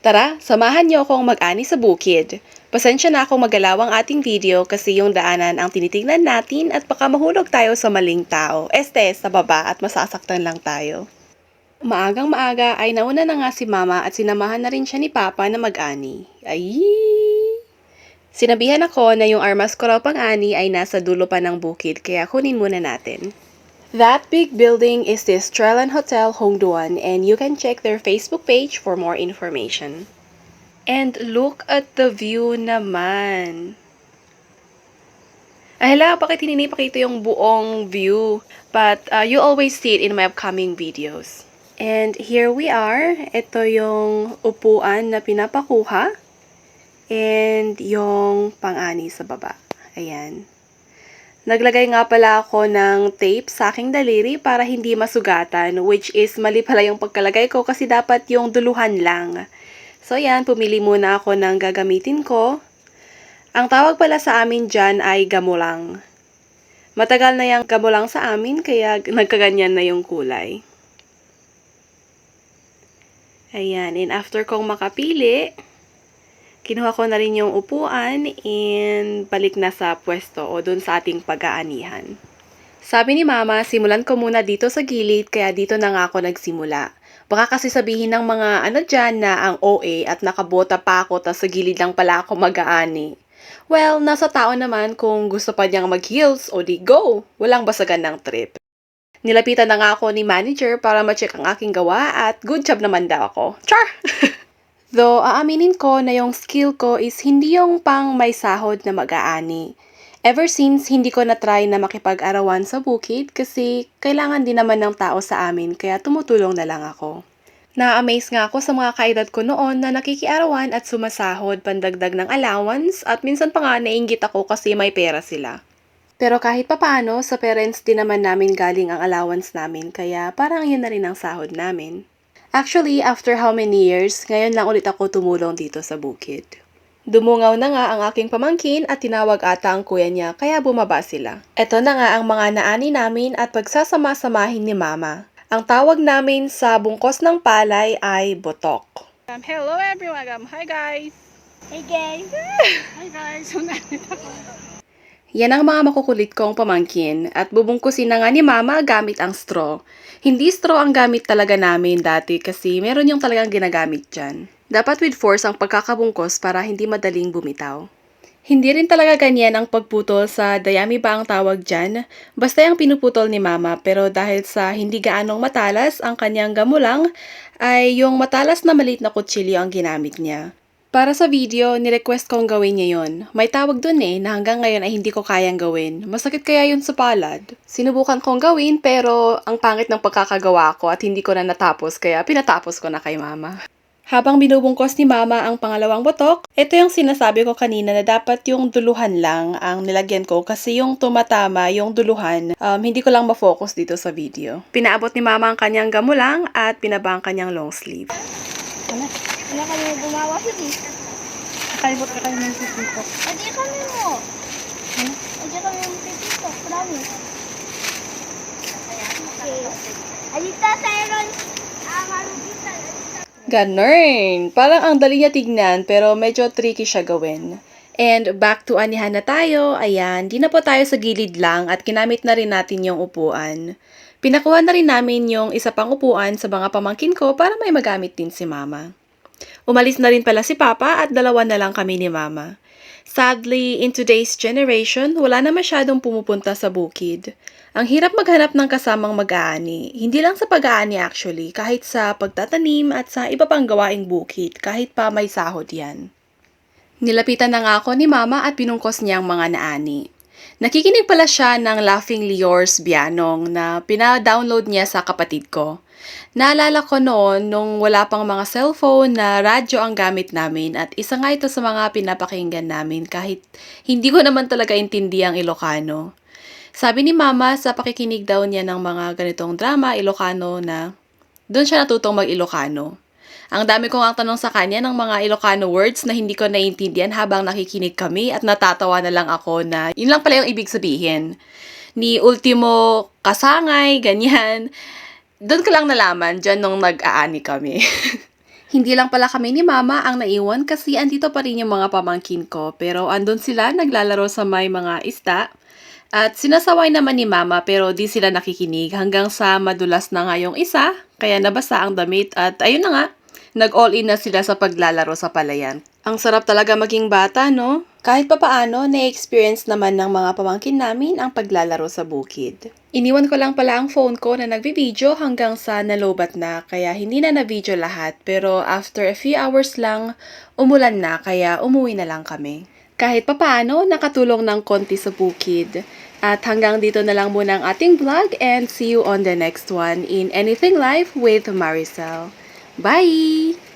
Tara, samahan niyo akong mag-ani sa bukid. Pasensya na akong magalaw ang ating video kasi yung daanan ang tinitingnan natin at baka mahulog tayo sa maling tao. Sa baba at masasaktan lang tayo. Maagang maaga ay nauna na nga si Mama at sinamahan na rin siya ni Papa na mag-ani. Ay! Sinabihan ako na yung armas ko raw pang-ani ay nasa dulo pa ng bukid kaya kunin muna natin. That big building is the Strelan Hotel Hongduan and you can check their Facebook page for more information. And look at the view naman. Ay hala, bakit hindi nipakita yung buong view? But you always see it in my upcoming videos. And here we are. Ito yung upuan na pinapakuha. And yung pang-ani sa baba. Ayan. Naglagay nga pala ako ng tape sa aking daliri para hindi masugatan, which is mali pala yung pagkalagay ko kasi dapat yung duluhan lang. So yan, pumili muna ako ng gagamitin ko. Ang tawag pala sa amin dyan ay gamulang. Matagal na yung gamulang sa amin kaya nagkaganyan na yung kulay. Ayan, and after kong makapili, kinuha ko na rin yung upuan and balik na sa pwesto o dun sa ating pag-aanihan. Sabi ni Mama, simulan ko muna dito sa gilid kaya dito na nga ako nagsimula. Baka kasi sabihin ng mga dyan na ang OA at nakabota pa ako tas sa gilid lang pala ako mag-aani. Well, nasa tao naman kung gusto pa niyang mag-heels o di go. Walang basagan ng trip. Nilapitan na nga ako ni manager para ma-check ang aking gawa at good job naman daw ako. Char! Though, aaminin ko na yung skill ko is hindi yung pang may sahod na mag-aani. Ever since, hindi ko na-try na makipag-arawan sa bukid kasi kailangan din naman ng tao sa amin kaya tumutulong na lang ako. Na-amaze nga ako sa mga kaedad ko noon na nakikiarawan at sumasahod pandagdag ng allowance at minsan pa nga nainggit ako kasi may pera sila. Pero kahit papaano, sa parents din naman namin galing ang allowance namin kaya parang yun na rin ang sahod namin. Actually, after how many years, ngayon lang ulit ako tumulong dito sa bukid. Dumungaw na nga ang aking pamangkin at tinawag ata ang kuya niya kaya bumaba sila. Ito na nga ang mga naani namin at pagsasama-samahin ni Mama. Ang tawag namin sa bungkos ng palay ay botok. Hello everyone! Hi guys! Hey guys! Hi guys! Sunanit ako. Yan ang mga makukulit kong pamangkin at bubungkusin na nga ni Mama gamit ang straw. Hindi straw ang gamit talaga namin dati kasi meron yung talagang ginagamit dyan. Dapat with force ang pagkakabungkos para hindi madaling bumitaw. Hindi rin talaga ganyan ang pagputol sa dayami ba ang tawag dyan. Basta yung pinuputol ni Mama pero dahil sa hindi gaanong matalas ang kanyang gamulang ay yung matalas na maliit na kutsilyo ang ginamit niya. Para sa video, nirequest kong gawin niya yun. May tawag dun na hanggang ngayon ay hindi ko kayang gawin. Masakit kaya yun sa palad. Sinubukan kong gawin pero ang pangit ng pagkakagawa ko at hindi ko na natapos kaya pinatapos ko na kay Mama. Habang binubungkos ni Mama ang pangalawang botok, ito yung sinasabi ko kanina na dapat yung duluhan lang ang nilagyan ko kasi yung tumatama, yung duluhan, hindi ko lang ma-focus dito sa video. Pinaabot ni Mama ang kanyang gamulang at pinaba ang kanyang long sleeve. Ano kami gumawa sa di? Nakaibot ka kayo ng sisiko. Adi kami mo. Adi kami yung pipito. Promise. Okay. Alita sa Aaron. Marugita. Ganun. Parang ang dali niya tignan pero medyo tricky siya gawin. And back to anihan na tayo. Ayan, di na po tayo sa gilid lang at kinamit na rin natin yung upuan. Pinakuha na rin namin yung isa pang upuan sa mga pamangkin ko para may magamit din si Mama. Umalis na rin pala si Papa at dalawa na lang kami ni Mama. Sadly, in today's generation, wala na masyadong pumupunta sa bukid. Ang hirap maghanap ng kasamang mag-aani. Hindi lang sa pag-aani actually, kahit sa pagtatanim at sa iba pang gawaing bukid, kahit pa may sahod yan. Nilapitan na nga ako ni Mama at pinungkos niya ang mga naani. Nakikinig pala siya ng Laughingly Yours Bianong na pina-download niya sa kapatid ko. Naalala ko noon nung wala pang mga cellphone na radyo ang gamit namin at isa nga ito sa mga pinapakinggan namin kahit hindi ko naman talaga intindi ang Ilocano. Sabi ni Mama sa pakikinig daw niya ng mga ganitong drama Ilocano na doon siya natutong mag-Ilocano. Ang dami kong ang tanong sa kanya ng mga Ilocano words na hindi ko naiintindihan habang nakikinig kami at natatawa na lang ako na yun lang pala yung ibig sabihin. Ni ultimo kasangay, ganyan. Doon ko lang nalaman dyan nung nag-aani kami. Hindi lang pala kami ni Mama ang naiwan kasi andito pa rin yung mga pamangkin ko. Pero andun sila naglalaro sa may mga isda. At sinasaway naman ni Mama pero di sila nakikinig hanggang sa madulas na nga yung isa. Kaya nabasa ang damit at ayun na nga, nag-all-in na sila sa paglalaro sa palayan. Ang sarap talaga maging bata, no? Kahit papaano, na-experience naman ng mga pamangkin namin ang paglalaro sa bukid. Iniwan ko lang pala ang phone ko na nagbi-video hanggang sa nalobat na, kaya hindi na na-video lahat. Pero after a few hours lang, umulan na, kaya umuwi na lang kami. Kahit papaano, nakatulong ng konti sa bukid. At hanggang dito na lang muna ang ating vlog and see you on the next one in Anything Life with Maricel. Bye!